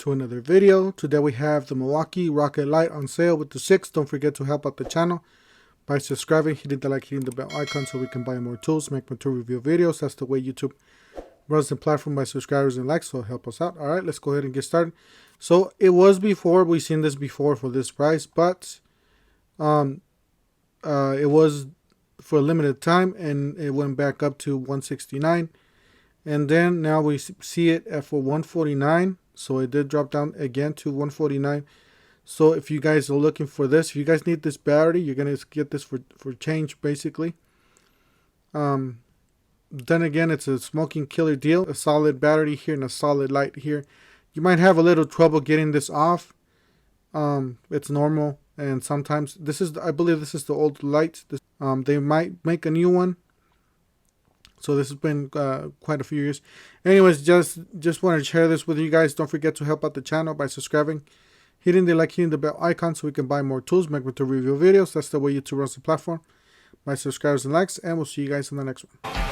to another video. Today we have the Milwaukee Rocket Light on sale with the 6. Don't forget to help out the channel by subscribing, hitting the like, hitting the bell icon so we can buy more tools, make more tool review videos. That's the way YouTube runs the platform, by subscribers and likes, so help us out. Alright, let's go ahead and get started. So it was before, we've seen this before for this price, but it was for a limited time and it went back up to $169. And then now we see it at for $149. So it did drop down again to $149. So if you guys are looking for this, if you guys need this battery, you're going to get this for change basically. Then again, it's a smoking killer deal. A solid battery here and a solid light here. You might have a little trouble getting this off. It's normal. And sometimes this is, I believe this is the old light. They might make a new one. So this has been quite a few years. Anyways, just wanted to share this with you guys. Don't forget to help out the channel by subscribing, hitting the like, hitting the bell icon so we can buy more tools, make more tool review videos. That's the way YouTube runs the platform. My subscribers and likes, and we'll see you guys in the next one.